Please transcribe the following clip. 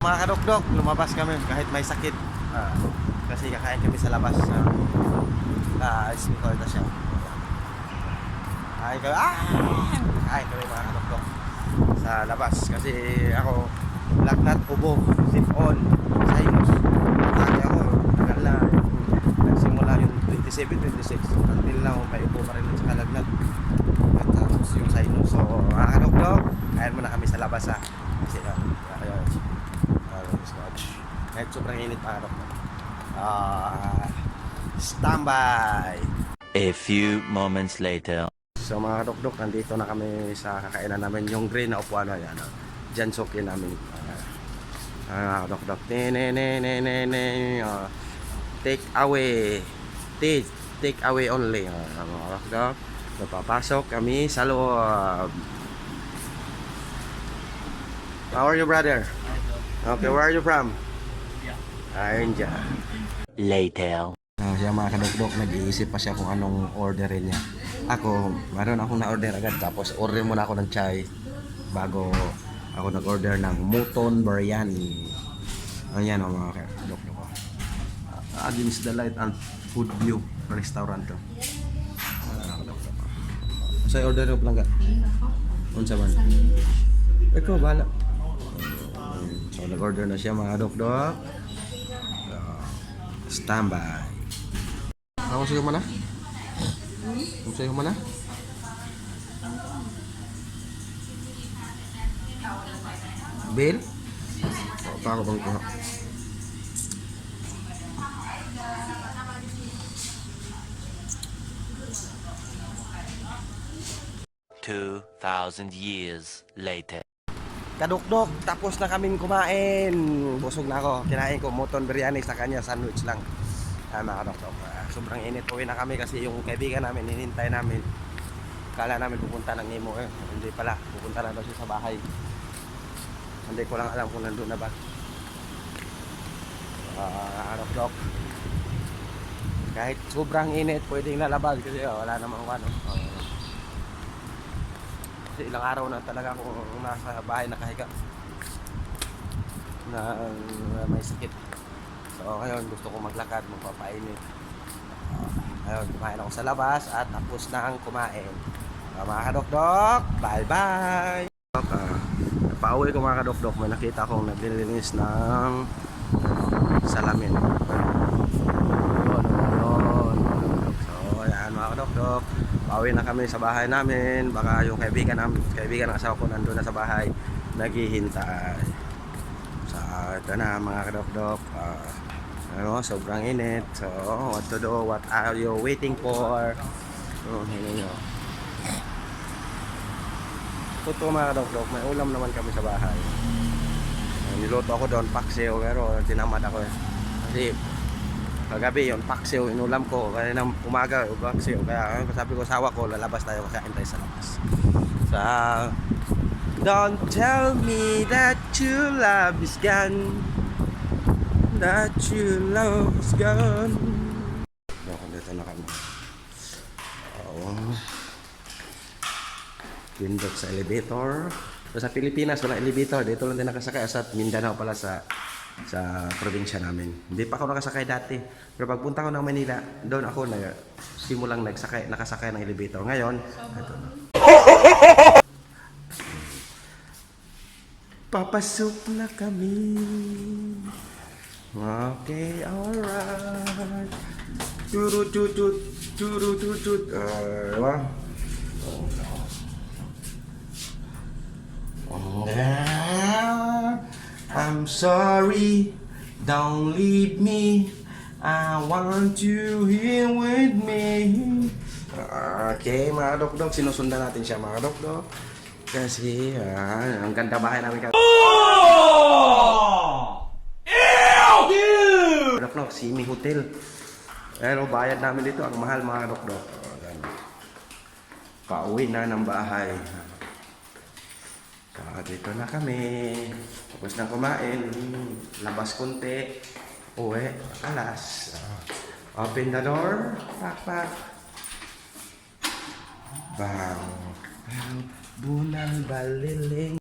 Mga kadokdok, lumabas kami kahit may sakit. Kasi kakain kami sa labas. Small na siya. Kain kami mga kadokdok sa labas. Kasi ako, lagnat, ubo, sip on, sinus. Kaya ako, tagal na. Nagsimula yung 27, 26. Until now, may ubo pa rin at saka lagnat. At tapos yung sinus. So, mga kadokdok, kain muna kami sa labas ha. Kasi, ayun. Scotch. Kahit sobrang init pa standby. A few moments later. So mga dokdok, nandito na kami sa kakainan namin. Yung green na upuan na yan. Diyan sokin namin. Dokdok. Take away. Take away only. Mga dokdok. Napapasok kami sa loob. How are you, brother? Okay, where are you from? Ayun dyan. Later. Siya mga kadokdok, nag-iisip pa siya kung anong orderin niya. Ako, meron akong na-order agad. Tapos order muna ako ng chai bago ako nag-order ng Mutton Biryani. Ayan mga kadokdok. Against the light and food view restaurant to. Sa order ko lang ka? Unsa man? Ikaw, bahala. So nag-order na siya mga dokdok. Standby. Ako sa'yo mana? Ako sa'yo mana? Bill? O, pa ako bang kuha? Years later. Kadukdok, tapos na kaming kumain. Busog na ako. Kinain ko Mutton Biryani sa kanya, sandwich lang. Mga kadukdok. Sobrang init. Uwi na kami kasi yung kaibigan namin, hinintay namin. Kala namin pupunta ng Nemo. Hindi pala. Pupunta na daw siya sa bahay. Hindi ko lang alam kung nandun na ba. Kadukdok. Kahit sobrang init, pwedeng lalabas kasi wala namang ano. Kasi ilang araw na talaga akong nasa bahay nakahiga na may sakit. So ngayon gusto ko maglakad, magpapainit. Ngayon kumain ako sa labas at tapos na ang kumain. Mga kadokdok, bye bye. Pauwi ko mga kadokdok, may nakita akong naglilinis ng salamin. So ayan mga kadokdok, pauwi na kami sa bahay namin. Baka yung kaibigan ng asawa ko nandun na sa bahay naghihintay. So ito na mga kadokdok. Sobrang init. So what to do? What are you waiting for? Hingi nyo. Totoo mga kadokdok, may ulam naman kami sa bahay. Niluto ako doon paksiw, pero tinamad ako kasi kagabi yun, paksiw, inulam ko. Kaya nang umaga, paksiw. Kaya sabi ko, sawa ko, lalabas tayo, kakain tayo sa labas. So, don't tell me that your love is gone. That your love is gone. Dito na kami. Pindot sa elevator. So, sa Pilipinas, wala elevator. Dito lang din nakasakay. Sa Mindanao pala sa probinsya namin. Hindi pa ako nakasakay dati. Pero pagpunta ko ng Manila, doon ako simulang nakasakay ng elevator. Ngayon, ito na. Papasok na kami. Okay, alright. Turututut, turututut. Diba? I'm sorry, don't leave me. I want you here with me. Okay, mga dokdok, sinusundan natin siya mga dokdok. Kasi ang ganda bahay namin. Dokdok, Simi Hotel. Pero bayad namin dito, ang mahal mga dokdok. Pauwi na ng bahay. Dito na kami. Tapos na kumain. Labas konti. Uwi. Alas. Open the door. Pak, pak. Bang. Bang. Bunal baliling.